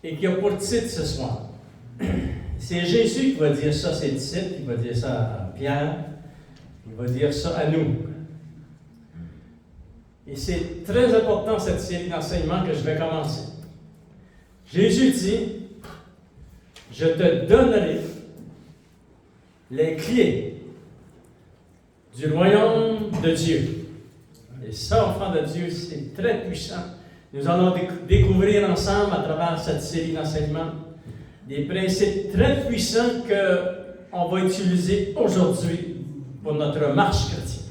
et qui a pour titre ce soir. C'est Jésus qui va dire ça à ses disciples, il va dire ça à Pierre, il va dire ça à nous. Et c'est très important cette série d'enseignements que je vais commencer. Jésus dit, je te donnerai les clés du royaume de Dieu. Et ça, enfants de Dieu, c'est très puissant. Nous allons découvrir ensemble, à travers cette série d'enseignements, des principes très puissants qu'on va utiliser aujourd'hui pour notre marche chrétienne.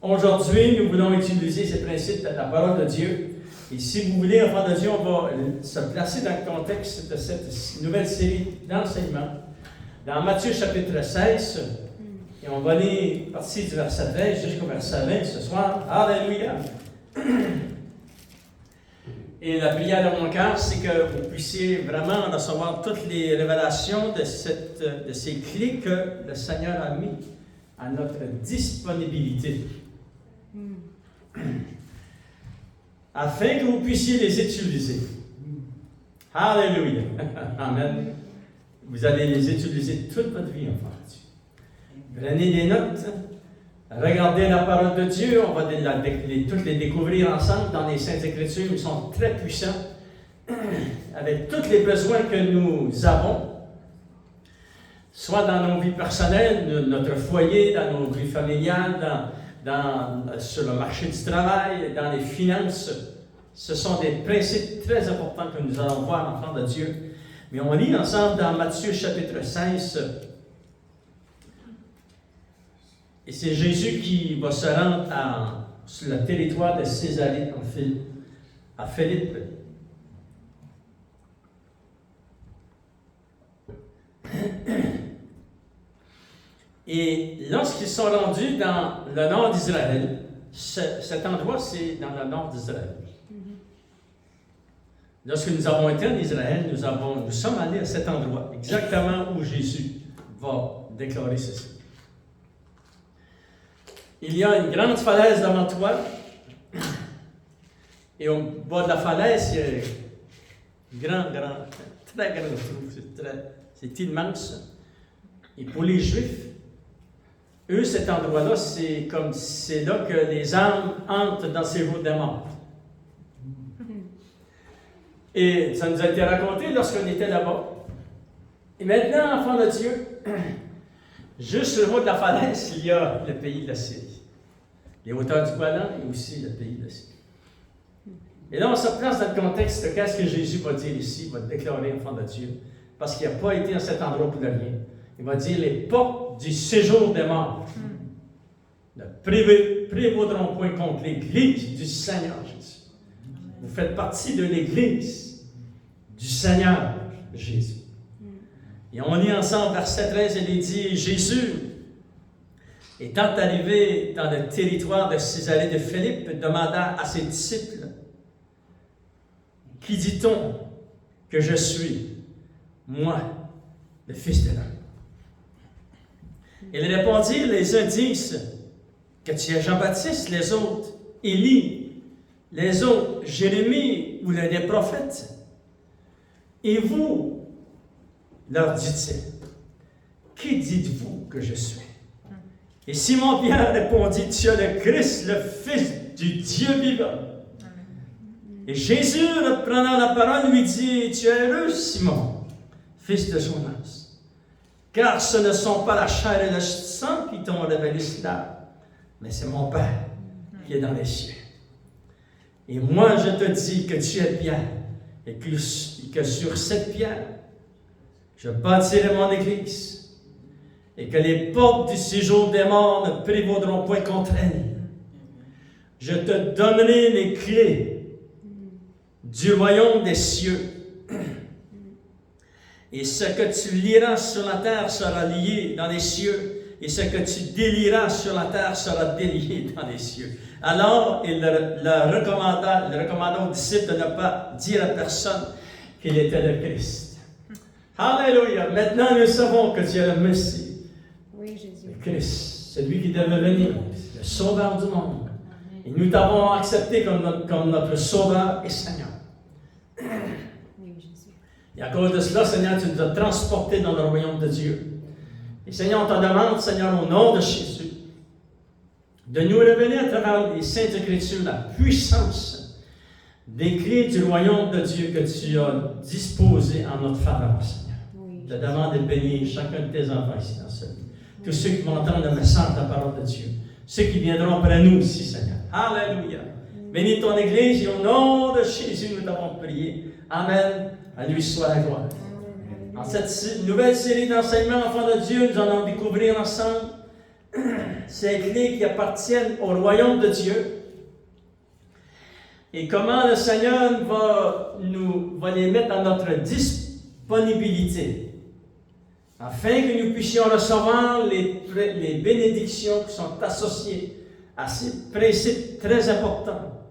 Aujourd'hui, nous voulons utiliser ces principes de la parole de Dieu. Et si vous voulez, enfants de Dieu, on va se placer dans le contexte de cette nouvelle série d'enseignements. Dans Matthieu chapitre 16, et on va aller partir du verset 13 jusqu'au verset 20 ce soir. Alléluia! Et la prière de mon cœur, c'est que vous puissiez vraiment recevoir toutes les révélations de ces clés que le Seigneur a mis à notre disponibilité. Afin que vous puissiez les utiliser. Alléluia! Amen. Vous allez les utiliser toute votre vie, enfants de Dieu. Prenez des notes. Regardez la parole de Dieu. On va toutes les découvrir ensemble dans les Saintes Écritures. Ils sont très puissants. Avec tous les besoins que nous avons. Soit dans nos vies personnelles, notre foyer, dans nos vies familiales, sur le marché du travail, dans les finances. Ce sont des principes très importants que nous allons voir, enfants de Dieu. Mais on lit ensemble dans Matthieu chapitre 16. Et c'est Jésus qui va se rendre sur le territoire de Césarée à Philippe. Et lorsqu'ils sont rendus dans le nord d'Israël, cet endroit, c'est dans le nord d'Israël. Lorsque nous avons été en Israël, nous sommes allés à cet endroit, exactement où Jésus va déclarer ceci. Il y a une grande falaise devant toi, et au bas de la falaise, il y a un très grand trou, c'est immense. Et pour les Juifs, eux, cet endroit-là, c'est là que les âmes entrent dans ces routes des morts. Et ça nous a été raconté lorsqu'on était là-bas. Et maintenant, enfants de Dieu, juste sur le haut de la falaise, il y a le pays de la Syrie. Les hauteurs du Golan et aussi le pays de la Syrie. Et là, on se place dans le contexte de qu'est-ce que Jésus va dire ici, va déclarer, enfant de Dieu, parce qu'il n'a pas été à cet endroit pour rien. Il va dire les portes du séjour des morts ne prévaudront point contre l'Église du Seigneur Jésus. Vous faites partie de l'Église du Seigneur Jésus. Et on lit ensemble verset 13, il dit, Jésus, étant arrivé dans le territoire de Césarée de Philippe, demanda à ses disciples, qui dit-on que je suis, moi, le Fils de l'homme? Ils répondirent, les uns disent que tu es Jean-Baptiste, les autres Élie, les autres Jérémie ou l'un des prophètes. Et vous, leur dit-il, qui dites-vous que je suis? Et Simon-Pierre répondit, tu es le Christ, le Fils du Dieu vivant. Et Jésus, reprenant la parole, lui dit, tu es heureux, Simon, fils de Jonas. Car ce ne sont pas la chair et le sang qui t'ont révélé cela, mais c'est mon Père qui est dans les cieux. Et moi, je te dis que tu es Pierre, et que sur cette pierre, je bâtirai mon église, et que les portes du séjour des morts ne prévaudront point contre elle. Je te donnerai les clés du royaume des cieux. Et ce que tu lieras sur la terre sera lié dans les cieux, et ce que tu délieras sur la terre sera délié dans les cieux. Alors, il recommanda aux disciples de ne pas dire à personne qu'il était le Christ. Alléluia! Maintenant, nous savons que tu es le Messie. Oui, Jésus. Le Christ, celui qui devait venir, le Sauveur du monde. Et nous t'avons accepté comme notre Sauveur et Seigneur. Oui, Et à cause de cela, Seigneur, tu nous as transportés dans le royaume de Dieu. Et Seigneur, on te demande, Seigneur, au nom de Jésus, de nous révéler à travers les Saintes Écritures la puissance des clés du royaume de Dieu que tu as disposées en notre faveur, Seigneur. Oui. Je te demande de bénir chacun de tes enfants ici dans ce lieu. Tous ceux qui vont entendre le message de la parole de Dieu. Ceux qui viendront après nous ici, Seigneur. Alléluia. Bénis ton Église et au nom de Jésus, nous t'avons prié. Amen. À lui soit la gloire. Dans cette nouvelle série d'enseignements, enfants de Dieu, nous allons découvrir ensemble ces clés qui appartiennent au royaume de Dieu et comment le Seigneur va les mettre à notre disponibilité afin que nous puissions recevoir les bénédictions qui sont associées à ces principes très importants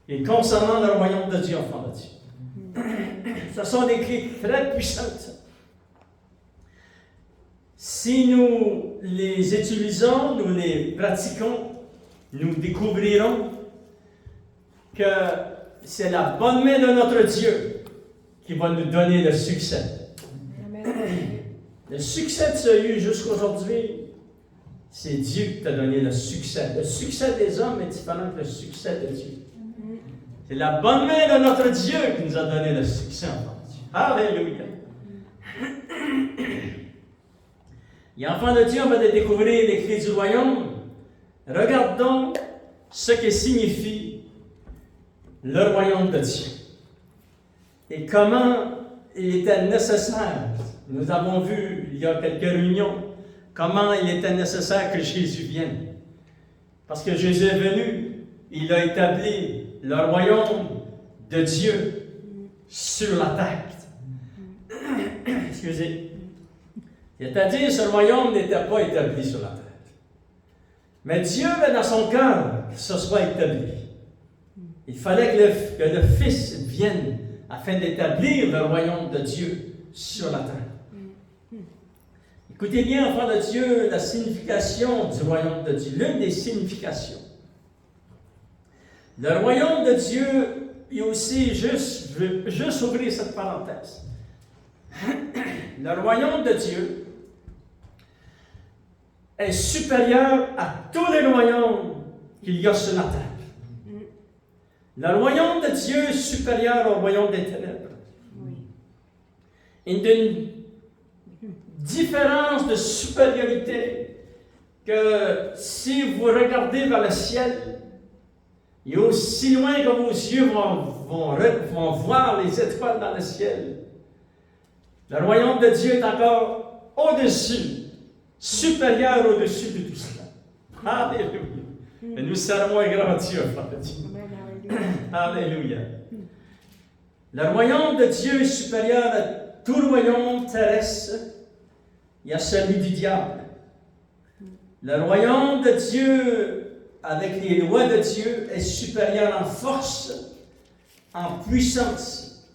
et concernant le royaume de Dieu, enfants de Dieu. Ce sont des clés très puissantes. Si nous les utilisons, nous les pratiquons, nous découvrirons que c'est la bonne main de notre Dieu qui va nous donner le succès. Amen. Le succès de ce lieu jusqu'aujourd'hui, c'est Dieu qui t'a donné le succès. Le succès des hommes est différent que le succès de Dieu. C'est la bonne main de notre Dieu qui nous a donné le succès en Dieu. Alléluia. Et enfants de Dieu, on va découvrir les clés du royaume. Regardons ce que signifie le royaume de Dieu. Et comment il était nécessaire. Nous avons vu il y a quelques réunions comment il était nécessaire que Jésus vienne. Parce que Jésus est venu, il a établi le royaume de Dieu sur la terre. Excusez. C'est-à-dire, ce royaume n'était pas établi sur la terre. Mais Dieu avait dans son cœur que ce soit établi. Il fallait que le Fils vienne afin d'établir le royaume de Dieu sur la terre. Écoutez bien, enfants de Dieu, la signification du royaume de Dieu. L'une des significations. Le royaume de Dieu, et aussi, je veux juste ouvrir cette parenthèse. Le royaume de Dieu est supérieur à tous les royaumes qu'il y a sur la terre. Le royaume de Dieu est supérieur au royaume des ténèbres. Il y a une différence de supériorité que si vous regardez vers le ciel, et aussi loin que vos yeux vont voir les étoiles dans le ciel, le royaume de Dieu est encore au-dessus, supérieur au-dessus de tout cela. Alléluia. Et nous servons un grand Dieu, frère de Dieu. Alléluia. Le royaume de Dieu est supérieur à tout le royaume terrestre et à celui du diable. Le royaume de Dieu, avec les lois de Dieu, est supérieur en force, en puissance.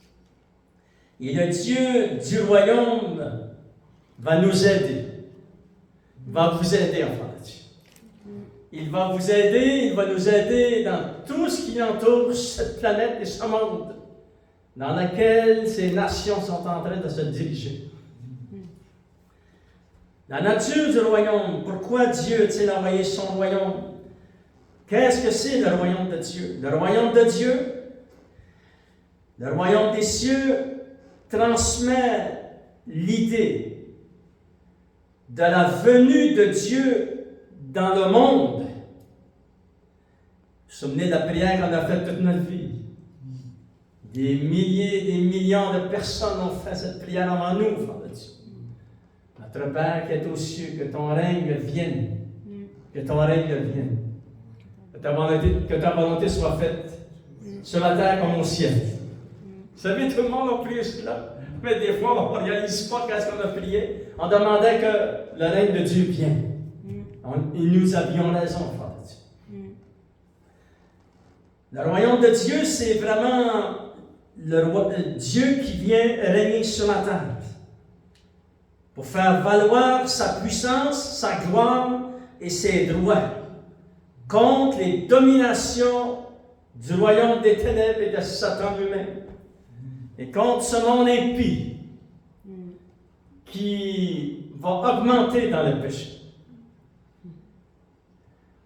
Et le Dieu du royaume va nous aider. Va vous aider, enfants de Dieu. Il va vous aider, il va nous aider dans tout ce qui entoure cette planète et ce monde dans lequel ces nations sont en train de se diriger. La nature du royaume, pourquoi Dieu a-t-il envoyé son royaume? Qu'est-ce que c'est le royaume de Dieu? Le royaume de Dieu, le royaume des cieux, transmet l'idée de la venue de Dieu dans le monde. Vous vous souvenez de la prière qu'on a faite toute notre vie? Des milliers, des millions de personnes ont fait cette prière avant nous, frère de Dieu. Notre Père qui est aux cieux, que ton règne vienne. Que ton règne vienne. Que ta volonté soit faite sur la terre comme au ciel. Vous savez, tout le monde a prié cela. Mais des fois, on ne réalise pas qu'est-ce qu'on a prié. On demandait que le règne de Dieu vienne. Et nous avions raison, frère de Dieu. Le royaume de Dieu, c'est vraiment Dieu qui vient régner sur la terre. Pour faire valoir sa puissance, sa gloire et ses droits contre les dominations du royaume des ténèbres et de Satan lui-même. et contre ce monde impie qui va augmenter dans le péché.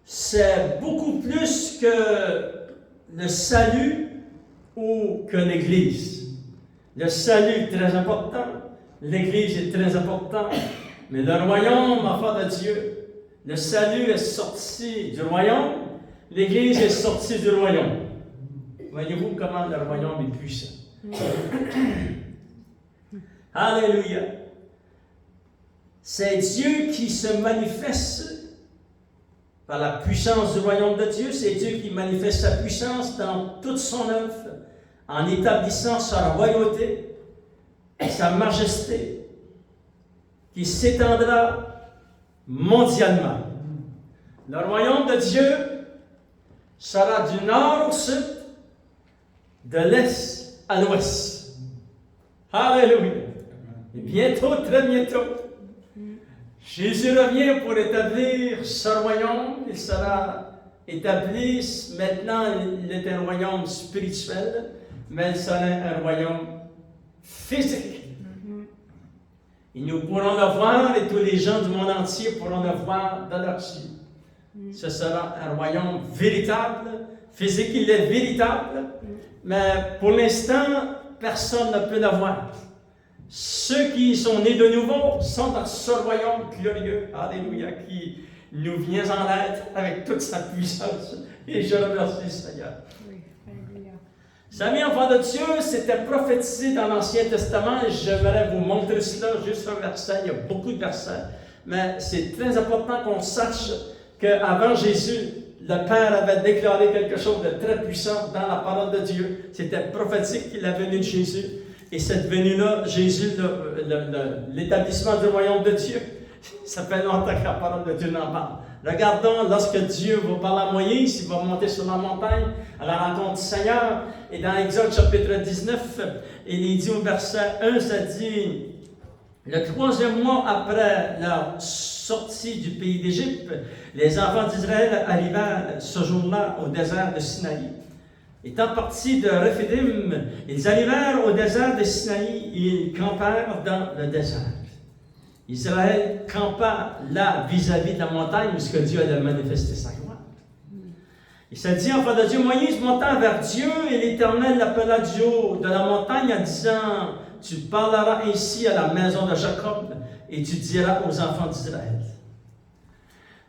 C'est beaucoup plus que le salut ou que l'Église. Le salut est très important, l'Église est très importante, mais le royaume, enfant de Dieu, le salut est sorti du royaume, l'Église est sortie du royaume. Voyez-vous comment le royaume est puissant. Alléluia. C'est Dieu qui se manifeste par la puissance du royaume de Dieu. C'est Dieu qui manifeste sa puissance dans toute son œuvre, en établissant sa royauté, sa majesté, qui s'étendra mondialement. Le royaume de Dieu sera du nord au sud, de l'est à l'ouest. Alléluia. Et bientôt, très bientôt, Jésus revient pour établir ce royaume. Il sera établi. Maintenant, il est un royaume spirituel, mais il sera un royaume physique. Et nous pourrons le voir, et tous les gens du monde entier pourront le voir dans leurs yeux. Ce sera un royaume véritable, physique, il est véritable, mais pour l'instant, personne ne peut le voir. Ceux qui sont nés de nouveau sont dans ce royaume glorieux, alléluia, qui nous vient en aide avec toute sa puissance. Et je remercie le Seigneur. Oui, alléluia. Amis, enfants de Dieu, c'était prophétisé dans l'Ancien Testament et j'aimerais vous montrer cela, juste un verset, il y a beaucoup de versets, mais c'est très important qu'on sache qu'avant Jésus, le Père avait déclaré quelque chose de très puissant dans la parole de Dieu. C'était prophétique qu'il est venu de Jésus. Et cette venue-là, Jésus, l'établissement du royaume de Dieu, ça fait longtemps que la parole de Dieu n'en parle. Regardons, lorsque Dieu va parler à Moïse, il va monter sur la montagne à la rencontre du Seigneur. Et dans Exode chapitre 19, il dit au verset 1, ça dit, le 3e mois après leur sortie du pays d'Égypte, les enfants d'Israël arrivèrent ce jour-là au désert de Sinaï. Étant partis de Rephidim, ils arrivèrent au désert de Sinaï et ils campèrent dans le désert. Israël campa là vis-à-vis de la montagne où Dieu allait manifester sa gloire. Il s'est dit, enfant de Dieu, Moïse monta vers Dieu et l'Éternel l'appela du haut de la montagne en disant, tu parleras ainsi à la maison de Jacob et tu diras aux enfants d'Israël,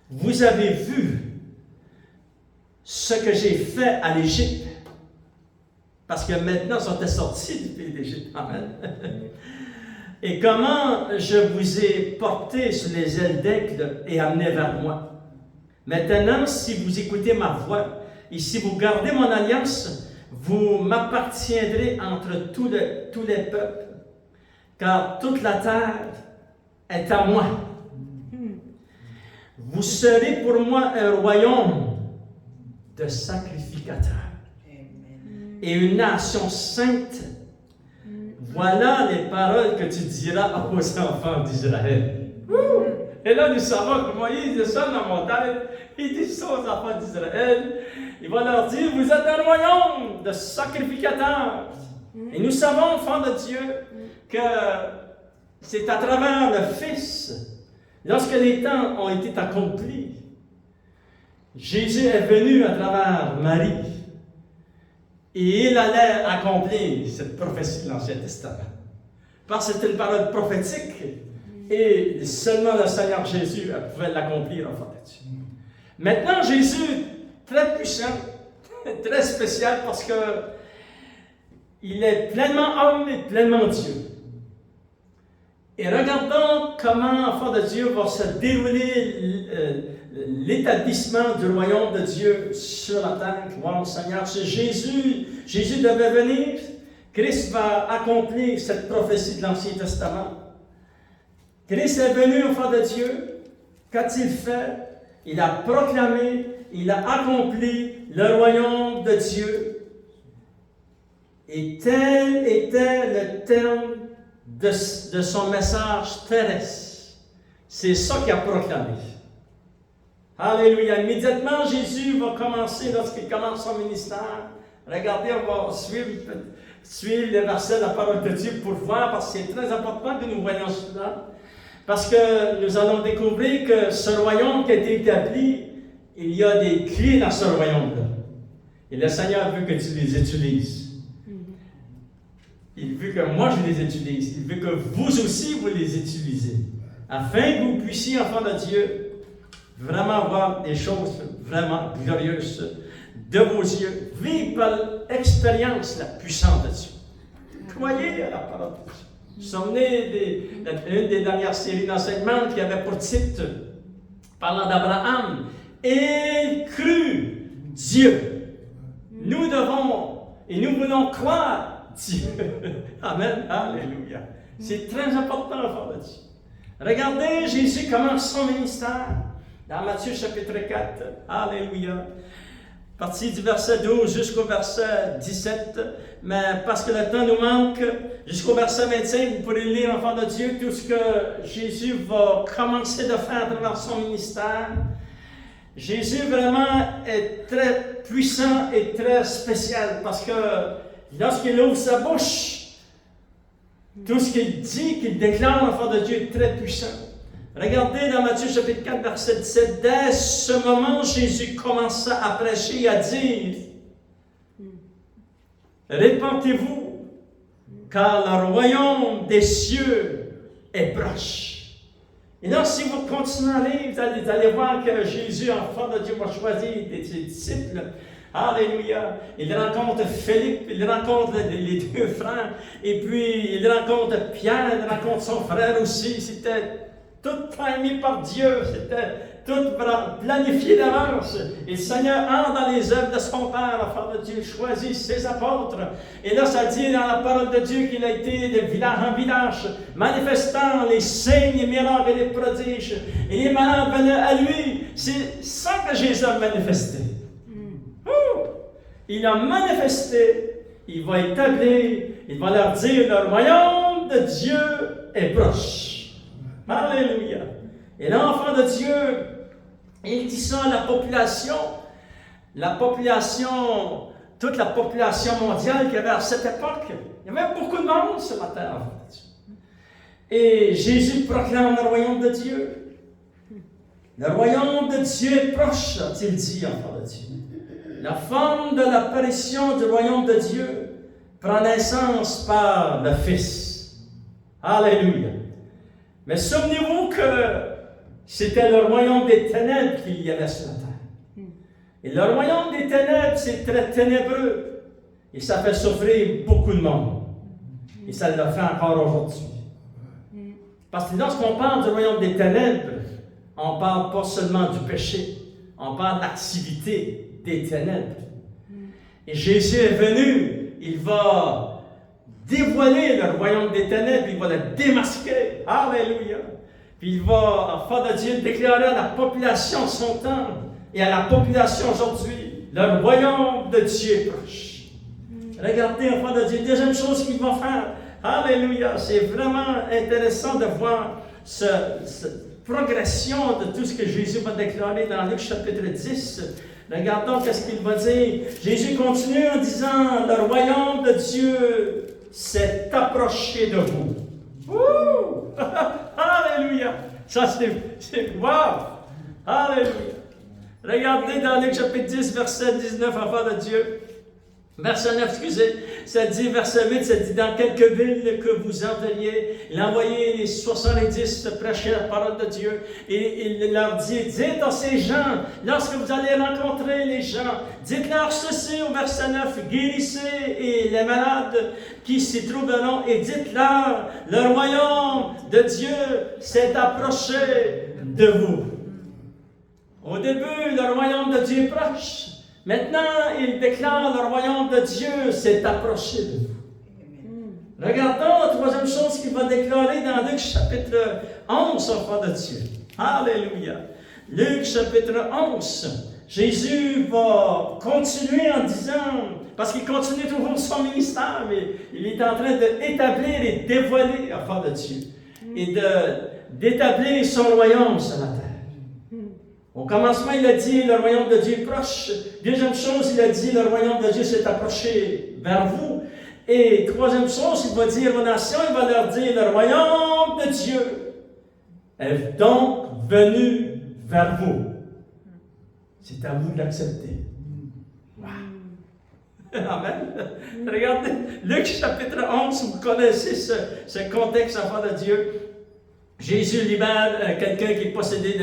vous avez vu ce que j'ai fait à l'Égypte. Parce que maintenant, ils sont sortis du pays d'Égypte. Amen. Et comment je vous ai porté sur les ailes d'aigle et amené vers moi. Maintenant, si vous écoutez ma voix et si vous gardez mon alliance, vous m'appartiendrez entre tous les peuples, car toute la terre est à moi. Vous serez pour moi un royaume de sacrificateurs et une nation sainte. Voilà les paroles que tu diras aux enfants d'Israël. Et là, nous savons que Moïse descend dans la montagne, il dit ça aux enfants d'Israël. Il va leur dire, vous êtes un royaume de sacrificateurs. Et nous savons, enfants de Dieu, que c'est à travers le Fils, lorsque les temps ont été accomplis, Jésus est venu à travers Marie. Et il allait accomplir cette prophétie de l'Ancien Testament. Parce que c'était une parole prophétique. Et seulement le Seigneur Jésus pouvait l'accomplir, enfant de Dieu. Maintenant, Jésus, très puissant, très spécial, parce que il est pleinement homme et pleinement Dieu. Et regardons comment, enfant de Dieu, va se dérouler l'établissement du royaume de Dieu sur la terre. Gloire au Seigneur. C'est Jésus. Jésus devait venir. Christ va accomplir cette prophétie de l'Ancien Testament. Christ est venu, enfant de Dieu. Qu'a-t-il fait? Il a proclamé, il a accompli le royaume de Dieu. Et tel était le terme de son message terrestre. C'est ça qu'il a proclamé. Alléluia. Immédiatement, Jésus va commencer, lorsqu'il commence son ministère. Regardez, on va suivre suivre les versets de la parole de Dieu pour voir, parce que c'est très important que nous voyions cela. Parce que nous allons découvrir que ce royaume qui a été établi, il y a des clés dans ce royaume-là. Et le Seigneur veut que tu les utilises. Il veut que moi je les utilise. Il veut que vous aussi vous les utilisez. Afin que vous puissiez, enfants de Dieu, vraiment voir des choses vraiment glorieuses de vos yeux. Vivre par l'expérience la puissance de Dieu. Croyez à la parole de Dieu. Vous vous souvenez d'une des dernières séries d'enseignements qui avait pour titre, parlant d'Abraham, il crut Dieu. Nous devons et nous voulons croire Dieu. Amen. Alléluia. C'est très important, enfants de Dieu. Regardez, Jésus commence son ministère dans Matthieu chapitre 4. Alléluia. Partie du verset 12 jusqu'au verset 17, mais parce que le temps nous manque, jusqu'au verset 25, vous pourrez lire, enfant de Dieu, tout ce que Jésus va commencer de faire dans son ministère. Jésus vraiment est très puissant et très spécial, parce que lorsqu'il ouvre sa bouche, tout ce qu'il dit, qu'il déclare, l'enfant de Dieu est très puissant. Regardez dans Matthieu chapitre 4, verset 17, dès ce moment, Jésus commença à prêcher et à dire, répentez-vous, car le royaume des cieux est proche. Et donc, si vous continuez à lire, vous allez voir que Jésus, enfant de Dieu, va choisir ses disciples. Alléluia. Il rencontre Philippe, il rencontre les deux frères, et puis il rencontre Pierre, il rencontre son frère aussi. C'était tout timé par Dieu, c'était tout planifié d'avance. Et le Seigneur entre dans les œuvres de son Père, afin de Dieu, choisit ses apôtres. Et là, ça dit dans la parole de Dieu qu'il a été de village en village, manifestant les signes, les miracles et les prodiges. Et les malades venaient à lui. C'est ça que Jésus a manifesté. Il a manifesté, il va établir, il va leur dire, le royaume de Dieu est proche. Alléluia. Et l'enfant de Dieu, il dit ça à la population, toute la population mondiale qu'il y avait à cette époque. Il y avait beaucoup de monde sur la terre, enfant de Dieu. Et Jésus proclame le royaume de Dieu. Le royaume de Dieu est proche, a-t-il dit, enfant de Dieu. La forme de l'apparition du royaume de Dieu prend naissance par le Fils. Alléluia. Mais souvenez-vous que c'était le royaume des ténèbres qu'il y avait sur la terre. Et le royaume des ténèbres, c'est très ténébreux. Et ça fait souffrir beaucoup de monde. Et ça le fait encore aujourd'hui. Parce que lorsqu'on parle du royaume des ténèbres, on ne parle pas seulement du péché, on parle de l'activité des ténèbres. Et Jésus est venu, il va dévoiler le royaume des ténèbres, il va le démasquer. Alléluia. Puis il va, enfant de Dieu, déclarer à la population de son temps et à la population aujourd'hui, le royaume de Dieu est proche. Regardez, enfant de Dieu, deuxième chose qu'il va faire. Alléluia. C'est vraiment intéressant de voir cette progression de tout ce que Jésus va déclarer dans Luc chapitre 10. Regardons qu'est-ce qu'il va dire. Jésus continue en disant, le royaume de Dieu s'est approché de vous. Wouh! Alléluia! Ça, c'est wow! Alléluia! Regardez dans Luc chapitre 10, verset 19, enfant de Dieu. Verset 9, excusez, ça dit, verset 8, ça dit, dans quelques villes que vous enteriez, il a envoyé les 70 prêcher la parole de Dieu, et il leur dit, dites à ces gens, lorsque vous allez rencontrer les gens, dites-leur ceci au verset 9, guérissez et les malades qui s'y trouveront, et dites-leur, le royaume de Dieu s'est approché de vous. Au début, le royaume de Dieu est proche. Maintenant, il déclare le royaume de Dieu s'est approché de vous. Regardons la troisième chose qu'il va déclarer dans Luc chapitre 11, enfant de Dieu. Alléluia. Luc chapitre 11. Jésus va continuer en disant, parce qu'il continue toujours son ministère, mais il est en train d'établir et dévoiler, enfant de Dieu, et d'établir son royaume sur la terre. Au commencement, il a dit, le royaume de Dieu est proche. Deuxième chose, il a dit, le royaume de Dieu s'est approché vers vous. Et troisième chose, il va dire aux nations, il va leur dire, le royaume de Dieu est donc venu vers vous. C'est à vous de l'accepter. Wow. Amen. Regardez, Luc chapitre 11, vous connaissez ce contexte, enfant de Dieu. Jésus libère quelqu'un qui est possédé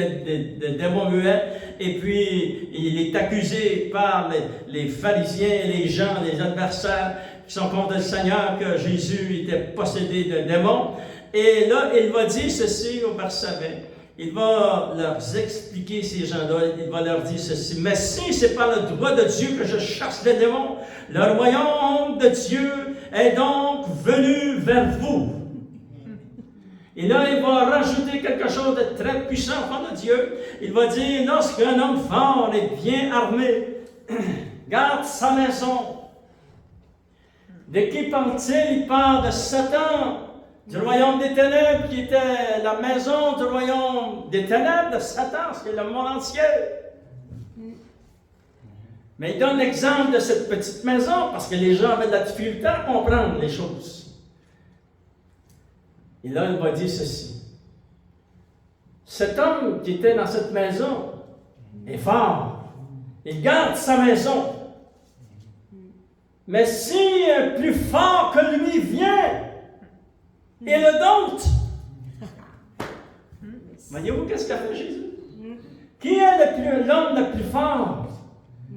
de démons muets, et puis il est accusé par les pharisiens, les gens, les adversaires qui sont contre le Seigneur, que Jésus était possédé de démons. Et là, il va dire ceci au verset 20. Il va leur expliquer, ces gens-là, il va leur dire ceci. Mais si c'est par le droit de Dieu que je chasse les démons, le royaume de Dieu est donc venu vers vous. Et là, il va rajouter quelque chose de très puissant, enfant de Dieu. Il va dire, lorsqu'un homme fort et bien armé garde sa maison, de qui parle-t-il? Il parle de Satan, du royaume des ténèbres, qui était la maison du royaume des ténèbres de Satan, c'est le monde entier. Mais il donne l'exemple de cette petite maison, parce que les gens avaient de la difficulté à comprendre les choses. Et là, il va dire ceci. Cet homme qui était dans cette maison est fort. Il garde sa maison. Mais si un plus fort que lui vient et le dompte, voyez-vous qu'est-ce qu'a fait Jésus? Qui est l'homme le plus fort?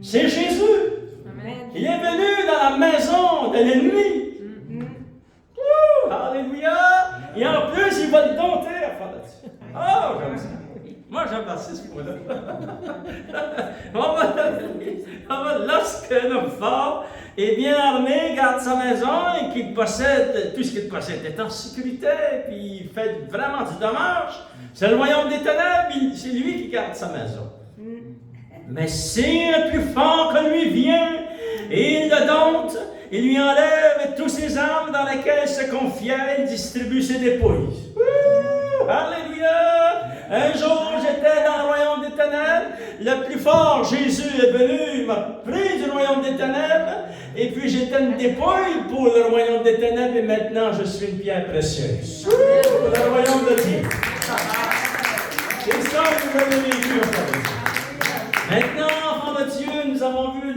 C'est Jésus. Amen. Il est venu dans la maison de l'ennemi. Alléluia! Et en plus, il va le dompter. Oh, j'aime ça. Moi, j'aime assez ce point-là. Lorsqu'un homme fort et bien armé garde sa maison et qu'il possède tout ce qu'il possède, est en sécurité, puis il fait vraiment du dommage, c'est le royaume des ténèbres, c'est lui qui garde sa maison. Mais si un plus fort que lui vient et il le dompte, il lui enlève tous ses armes dans lesquelles il se confiait, il distribue ses dépouilles. Alléluia! Un jour, j'étais dans le royaume des ténèbres. Le plus fort, Jésus est venu, il m'a pris du royaume des ténèbres. Et puis, j'étais une dépouille pour le royaume des ténèbres. Et maintenant, je suis une pierre précieuse. Pour le royaume de Dieu. C'est ça que vous avez vécu, maintenant, enfants de Dieu, nous avons vu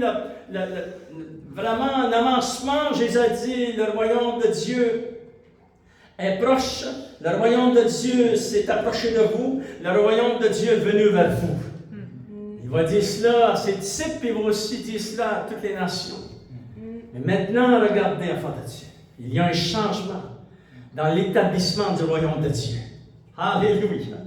vraiment un avancement. Jésus a dit, le royaume de Dieu est proche. Le royaume de Dieu s'est approché de vous. Le royaume de Dieu est venu vers vous. Il va dire cela à ses disciples, et il va aussi dire cela à toutes les nations. Mais maintenant, regardez, enfants de Dieu, il y a un changement dans l'établissement du royaume de Dieu. Alléluia!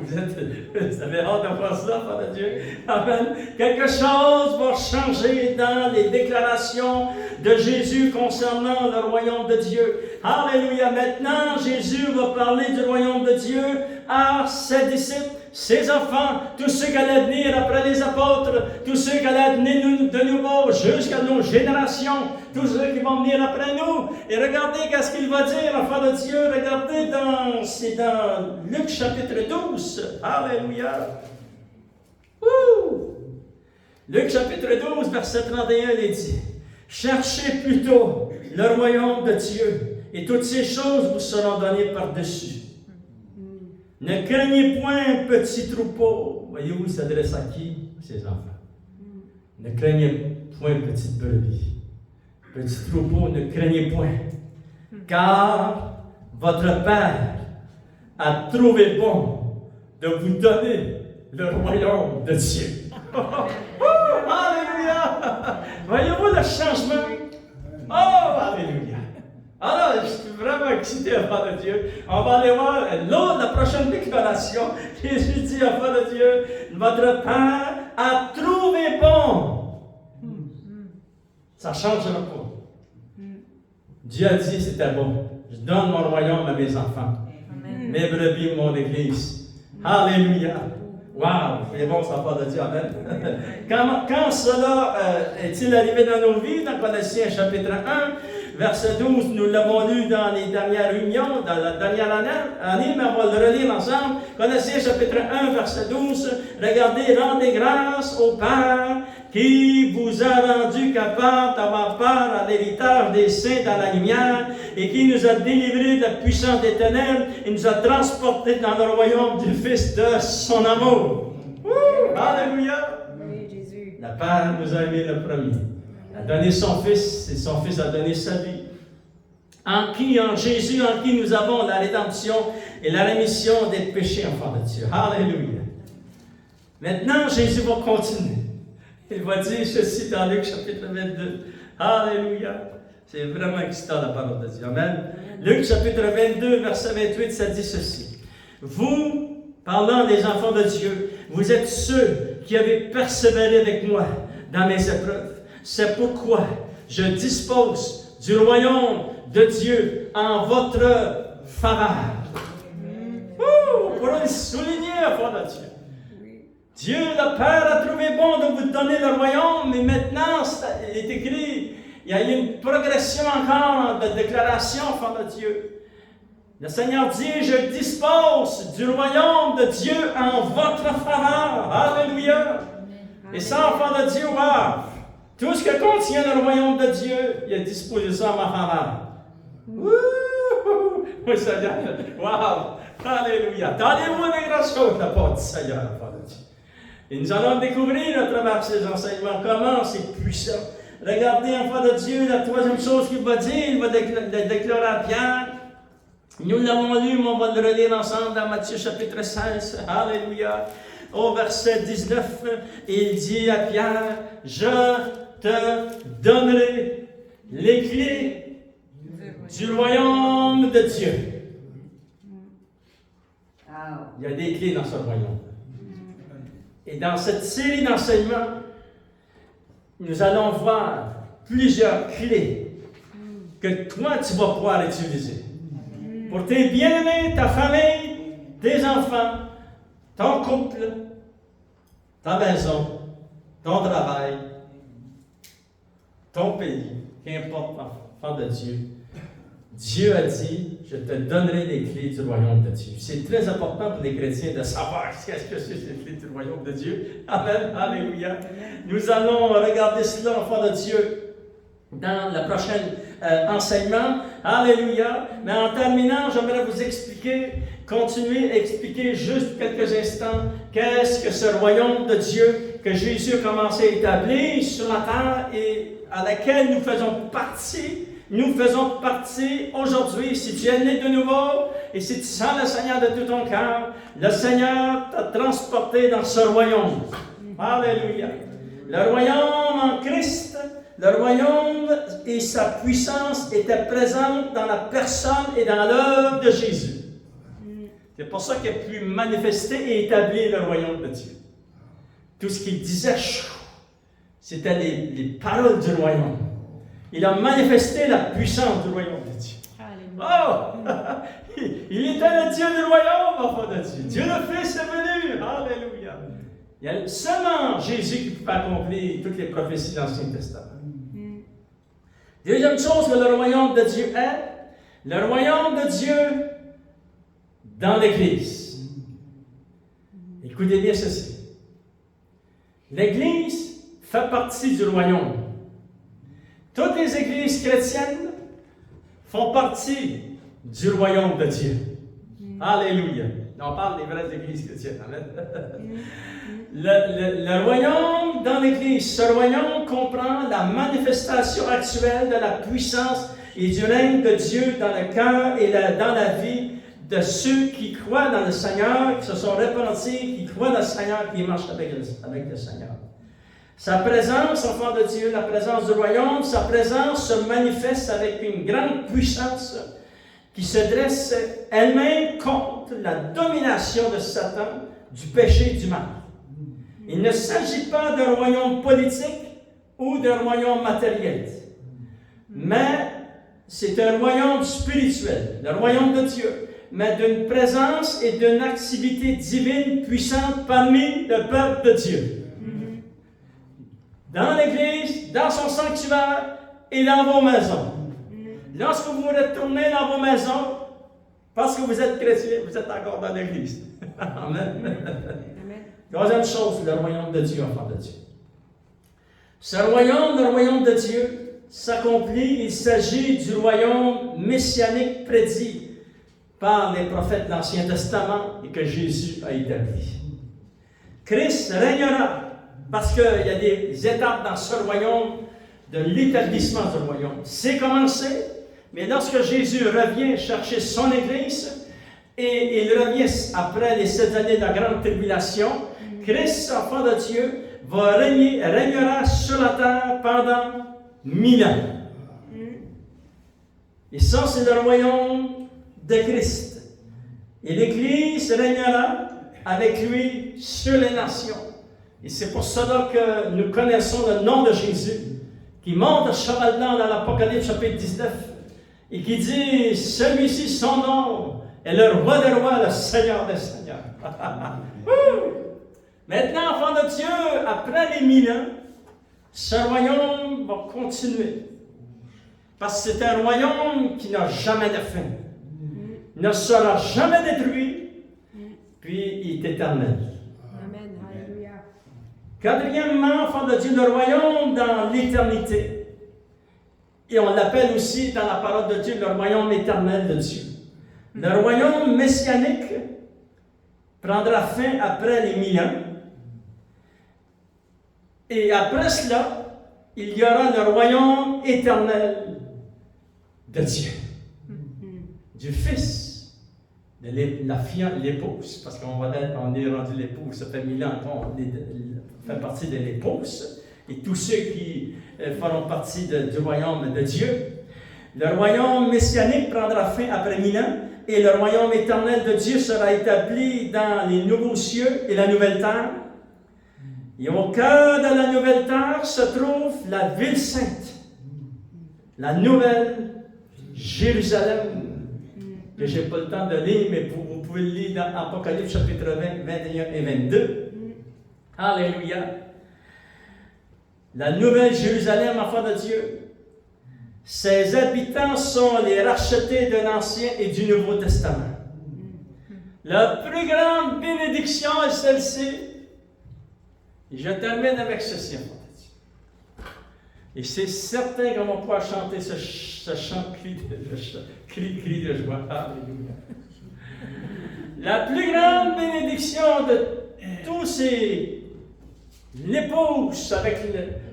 Vous avez hâte de voir ça, enfants de Dieu? Amen. Quelque chose va changer dans les déclarations de Jésus concernant le royaume de Dieu. Alléluia. Maintenant, Jésus va parler du royaume de Dieu à ses disciples, ses enfants, tous ceux qui allaient venir après les apôtres, tous ceux qui allaient venir de nouveau jusqu'à nos générations, tous ceux qui vont venir après nous. Et regardez qu'est-ce qu'il va dire, enfants de Dieu. Regardez, c'est dans Luc chapitre 12. Alléluia. Luc chapitre 12, verset 31, il dit, « Cherchez plutôt le royaume de Dieu, et toutes ces choses vous seront données par-dessus. Ne craignez point, petit troupeau. » Voyez-vous, il s'adresse à qui? Ses enfants. Ne craignez point, petite brebis. Petit troupeau, ne craignez point. Car votre Père a trouvé bon de vous donner le royaume de Dieu. Alléluia! Voyez-vous le changement? Oh, alléluia! Alors, je suis vraiment excité, enfant de Dieu. On va aller voir la prochaine déclaration. Jésus dit, enfant de Dieu, votre Père a trouvé bon. Ça ne changera pas. Dieu a dit, c'était bon. Je donne mon royaume à mes enfants. Amen. Mes brebis, mon Église. Alléluia! Wow! C'est bon, ça part de Dieu. Amen. Quand cela est-il arrivé dans nos vies, dans Colossiens chapitre 1, verset 12, nous l'avons lu dans les dernières réunions, dans la dernière année, mais on va le relire ensemble. Colossiens chapitre 1, verset 12. Regardez, rendez grâce au Père qui vous a rendu capable d'avoir part à l'héritage des saints dans la lumière et qui nous a délivrés de la puissance des ténèbres et nous a transportés dans le royaume du Fils de son amour. Alléluia! Oui, Jésus. Le Père nous a aimés le premier. Il a donné son Fils et son Fils a donné sa vie. En Jésus, en qui nous avons la rédemption et la rémission des péchés, enfants de Dieu. Alléluia! Maintenant, Jésus va continuer. Il va dire ceci dans Luc chapitre 22. Alléluia! C'est vraiment excitant la parole de Dieu. Amen. Luc chapitre 22, verset 28, ça dit ceci. Vous, parlant des enfants de Dieu, vous êtes ceux qui avez persévéré avec moi dans mes épreuves. C'est pourquoi je dispose du royaume de Dieu en votre faveur. On pourrait le souligner, enfants de Dieu. Dieu, le Père, a trouvé bon de vous donner le royaume, mais maintenant, il est écrit, il y a une progression encore de déclaration, enfants de Dieu. Le Seigneur dit, je dispose du royaume de Dieu en votre faveur. Alléluia. Et ça, enfants de Dieu, wow. Tout ce que contient le royaume de Dieu, il a disposé ça en ma faveur. Oui, Seigneur. Wow. Alléluia. Donnez-moi des grâces de la part du Seigneur, enfants de Dieu. Et nous allons découvrir à travers ces enseignements comment c'est puissant. Regardez, enfants de Dieu, la troisième chose qu'il va dire, il va déclarer à Pierre. Nous l'avons lu, mais on va le relire ensemble dans Matthieu chapitre 16. Alléluia. Au verset 19, il dit à Pierre, je te donnerai les clés du royaume de Dieu. Il y a des clés dans ce royaume. Et dans cette série d'enseignements, nous allons voir plusieurs clés que toi, tu vas pouvoir utiliser. Pour tes bien-aimés, ta famille, tes enfants, ton couple, ta maison, ton travail, ton pays, qu'importe, enfant de Dieu. Dieu a dit, je te donnerai les clés du royaume de Dieu. C'est très important pour les chrétiens de savoir qu'est-ce que c'est les clés du royaume de Dieu. Amen, alléluia. Nous allons regarder cela, enfant de Dieu, dans le prochain enseignement. Alléluia. Mais en terminant, j'aimerais vous continuer à expliquer juste quelques instants qu'est-ce que ce royaume de Dieu que Jésus a commencé à établir sur la terre et à laquelle nous faisons partie. Nous faisons partie aujourd'hui, si tu es né de nouveau et si tu sens le Seigneur de tout ton cœur, le Seigneur t'a transporté dans ce royaume. Alléluia. Le royaume en Christ, le royaume et sa puissance étaient présentes dans la personne et dans l'œuvre de Jésus. C'est pour ça qu'il a pu manifester et établir le royaume de Dieu. Tout ce qu'il disait, c'était les paroles du royaume. Il a manifesté la puissance du royaume de Dieu. Alléluia. Oh! Il était le Dieu du royaume, enfant de Dieu. Dieu le Fils est venu. Alléluia. Il y a seulement Jésus qui peut accomplir toutes les prophéties de l'Ancien Testament. Deuxième chose que le royaume de Dieu est, le royaume de Dieu dans l'Église. Écoutez bien ceci. L'Église fait partie du royaume. Toutes les églises chrétiennes font partie du royaume de Dieu. Alléluia. On parle des vraies églises chrétiennes. Amen. Le royaume dans l'église, ce royaume comprend la manifestation actuelle de la puissance et du règne de Dieu dans le cœur et dans la vie de ceux qui croient dans le Seigneur, qui se sont repentis, qui croient dans le Seigneur, qui marchent avec le Seigneur. Sa présence, enfant de Dieu, la présence du royaume, sa présence se manifeste avec une grande puissance qui se dresse elle-même contre la domination de Satan, du péché et du mal. Il ne s'agit pas d'un royaume politique ou d'un royaume matériel, mais c'est un royaume spirituel, le royaume de Dieu, mais d'une présence et d'une activité divine puissante parmi le peuple de Dieu. Dans l'Église, dans son sanctuaire et dans vos maisons. lorsque vous retournez dans vos maisons, parce que vous êtes chrétien, vous êtes encore dans l'Église. Amen. Troisième chose, le royaume de Dieu, enfant de Dieu. Ce royaume, le royaume de Dieu, s'accomplit. Il s'agit du royaume messianique prédit par les prophètes de l'Ancien Testament et que Jésus a établi. Christ régnera parce qu'il y a des étapes dans ce royaume de l'établissement du royaume. C'est commencé, mais lorsque Jésus revient chercher son Église et il revient après les 7 années de la grande tribulation, Christ, enfant de Dieu, régnera sur la terre pendant 1000 ans. Et ça, c'est le royaume de Christ. Et l'Église régnera avec lui sur les nations. Et c'est pour cela que nous connaissons le nom de Jésus, qui monte à cheval blanc dans l'Apocalypse chapitre 19, et qui dit, celui-ci, son nom, est le roi des rois, le Seigneur des seigneurs. Maintenant, enfant de Dieu, après les 1000 ans, ce royaume va continuer. Parce que c'est un royaume qui n'a jamais de fin. Il ne sera jamais détruit, puis il est éternel. Amen. Alléluia. Quatrièmement, enfant de Dieu, le royaume dans l'éternité. Et on l'appelle aussi dans la parole de Dieu le royaume éternel de Dieu. Le royaume messianique prendra fin après les 1000 ans. Et après cela, il y aura le royaume éternel de Dieu, du Fils, de l'épouse, parce qu'on est rendu l'épouse, ça fait 1000 ans qu'on fait partie de l'épouse, et tous ceux qui feront partie du royaume de Dieu. Le royaume messianique prendra fin après 1000 ans, et le royaume éternel de Dieu sera établi dans les nouveaux cieux et la nouvelle terre. Et au cœur de la nouvelle terre se trouve la ville sainte, la nouvelle Jérusalem, que je n'ai pas le temps de lire, mais vous pouvez le lire dans Apocalypse chapitre 20, 21 et 22. Alléluia. La nouvelle Jérusalem, enfant de Dieu. Ses habitants sont les rachetés de l'Ancien et du Nouveau Testament. La plus grande bénédiction est celle-ci. Et je termine avec ceci, enfant de Dieu. Et c'est certain qu'on va pouvoir chanter ce chant cri de joie. Alléluia. La plus grande bénédiction de tous ces l'épouse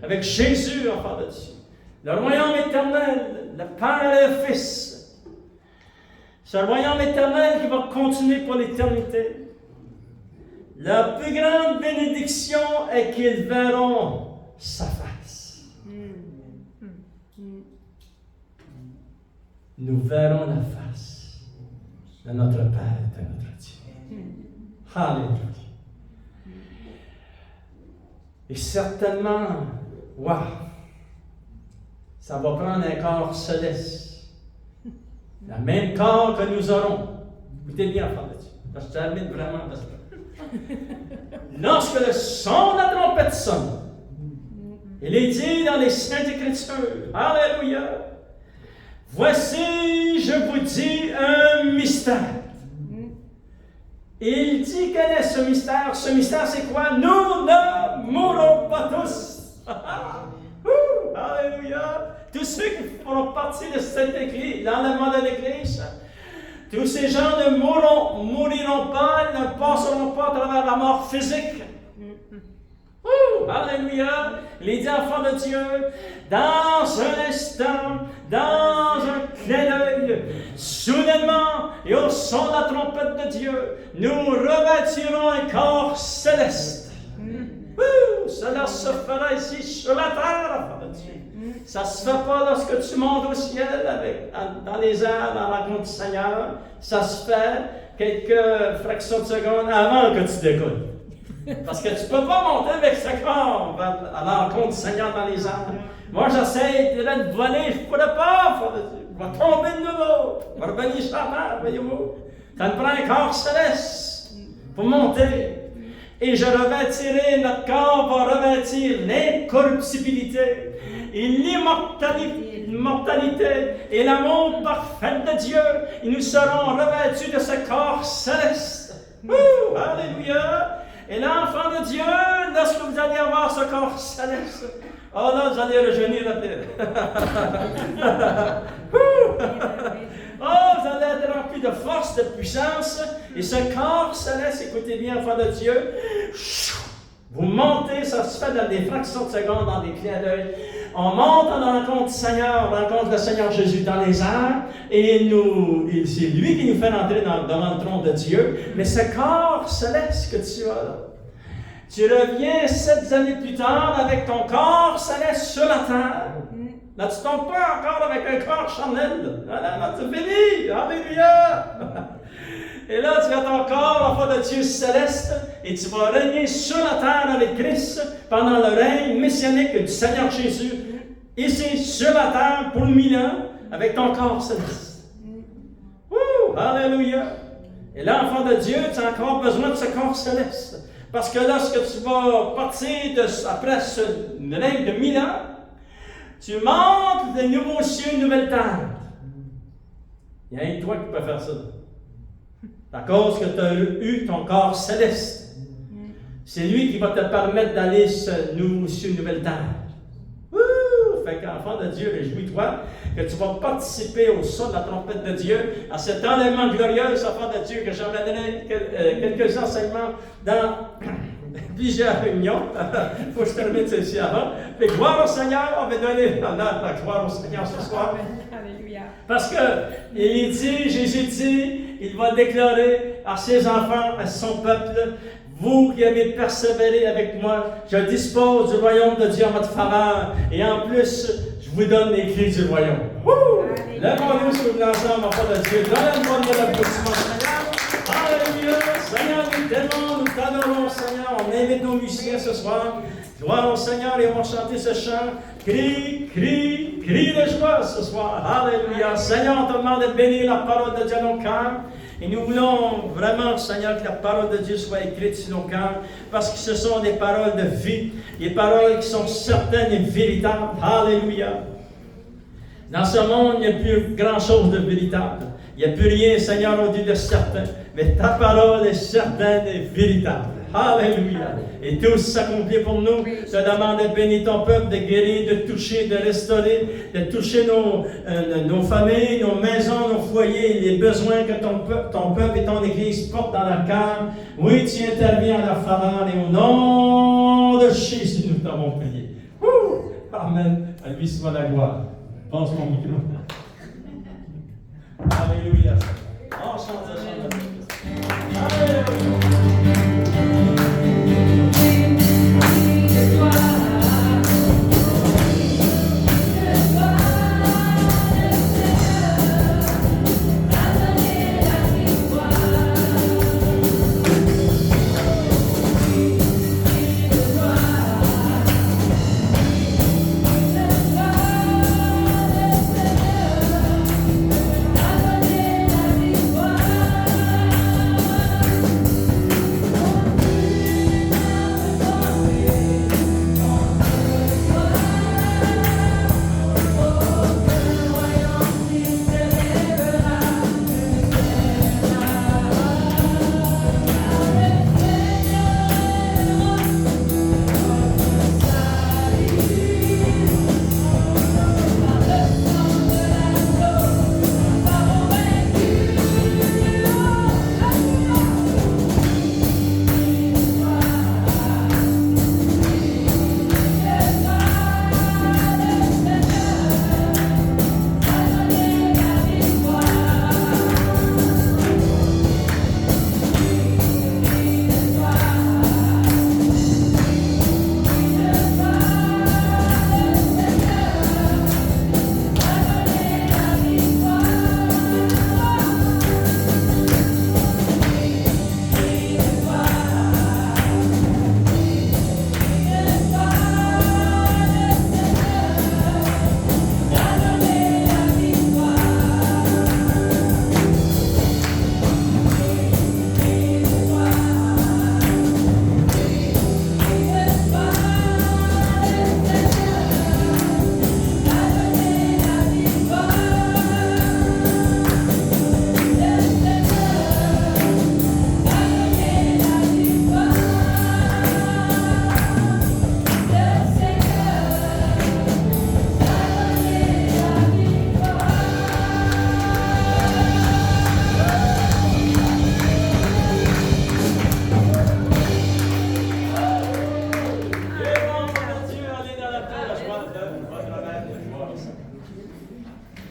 avec Jésus, enfant de Dieu. Le royaume éternel, le Père et le Fils. C'est un royaume éternel qui va continuer pour l'éternité. La plus grande bénédiction est qu'ils verront sa face. Nous verrons la face de notre Père et de notre Dieu. Alléluia. Et certainement, wow, ça va prendre un corps céleste. Le même corps que nous aurons. Écoutez bien, enfant de Dieu. Parce que je termine vraiment parce que lorsque le son de la trompette sonne, il est dit dans les Saintes Écritures, Alléluia, voici, je vous dis un mystère. Et il dit quel est ce mystère? Ce mystère, c'est quoi? Nous ne mourrons pas tous. Alléluia. Tous ceux qui feront partie de cette église, l'enlèvement de l'église, tous ces gens ne mouriront pas, ne passeront pas à travers la mort physique. Alléluia. Les enfants de Dieu, dans un instant, dans un clin d'œil, soudainement, et au son de la trompette de Dieu, nous revêtirons un corps céleste. Cela se fera ici sur la terre, enfants de Dieu. Ça ne se fait pas lorsque tu montes au ciel dans les airs, dans la rencontre du Seigneur. Ça se fait quelques fractions de secondes avant que tu décolles. Parce que tu ne peux pas monter avec ce corps à l'encontre du Seigneur dans les airs. Moi, j'essaie de voler, je ne pourrais pas. Je vais tomber de nouveau. Je vais revenir sur la terre, voyez-vous. Ça me prend un corps céleste pour monter. Et je revêtirai, notre corps va revêtir l'incorruptibilité et l'immortalité l'immortalité et l'amour parfait de Dieu. Et nous serons revêtus de ce corps céleste. Ouh, alléluia! Et l'enfant de Dieu, lorsque vous allez avoir ce corps céleste, oh là, vous allez rejeunir la terre. Oh, vous allez être remplis de force, de puissance. Et ce corps céleste, écoutez bien, enfant de Dieu, vous montez, ça se fait dans des fractions de secondes, dans des clins d'œil. On monte en rencontre du Seigneur, on rencontre le Seigneur Jésus dans les airs, et c'est lui qui nous fait entrer devant le trône de Dieu. Mais ce corps céleste que tu as là, tu reviens 7 années plus tard avec ton corps céleste sur la terre. Là, tu ne tombes pas encore avec un corps charnel. Là, tu finis. Alléluia! Et là, tu as ton corps, enfant de Dieu céleste, et tu vas régner sur la terre avec Christ pendant le règne messianique du Seigneur Jésus, ici, sur la terre, pour 1000 ans, avec ton corps céleste. Ouh! Alléluia! Et là, enfant de Dieu, tu as encore besoin de ce corps céleste. Parce que lorsque tu vas partir après ce règne de 1000 ans, tu montes des nouveaux cieux, une nouvelle terre. Il y a un toi qui peut faire ça. À cause que tu as eu ton corps céleste. C'est lui qui va te permettre d'aller ce nouveau cieux, une nouvelle terre. Ouh! Fait qu'enfant de Dieu, réjouis-toi que tu vas participer au son de la trompette de Dieu, à cet enlèvement glorieux, enfant de Dieu, que j'emmènerai quelques enseignements dans plusieurs réunions. Il faut que je termine ceci avant. Mais gloire au Seigneur, on va donner la gloire au Seigneur ce soir. Alléluia. Parce que il dit, Jésus dit, il va déclarer à ses enfants, à son peuple, vous qui avez persévéré avec moi, je dispose du royaume de Dieu en votre faveur. Et en plus, je vous donne les clés du royaume. Lèvons-nous sur l'ensemble, enfant de Dieu. Donne-moi de l'applaudissement, Seigneur. Alléluia. Seigneur, nous t'aimons, nous t'adorons, Seigneur. On invite nos musiciens ce soir. Gloire au Seigneur et on va chanter ce chant. Crie, crie, crie de joie ce soir. Alléluia. Seigneur, on te demande de bénir la parole de Dieu dans nos cœurs. Et nous voulons vraiment, Seigneur, que la parole de Dieu soit écrite sur nos cœurs, parce que ce sont des paroles de vie, des paroles qui sont certaines et véritables. Alléluia. Dans ce monde, il n'y a plus grand-chose de véritable. Il n'y a plus rien, Seigneur, au-dessus de certain. Mais ta parole est certaine et véritable. Alléluia. Et tout s'accomplit pour nous. Je te demande de bénir ton peuple, de guérir, de toucher, de restaurer, de toucher nos familles, nos maisons, nos foyers, les besoins que ton peuple et ton Église portent dans leur cœur. Oui, tu interviens à leur faveur et au nom de Jésus, nous t'avons prié. Amen. À lui soit la gloire. Pense mon micro. Alléluia. On chante.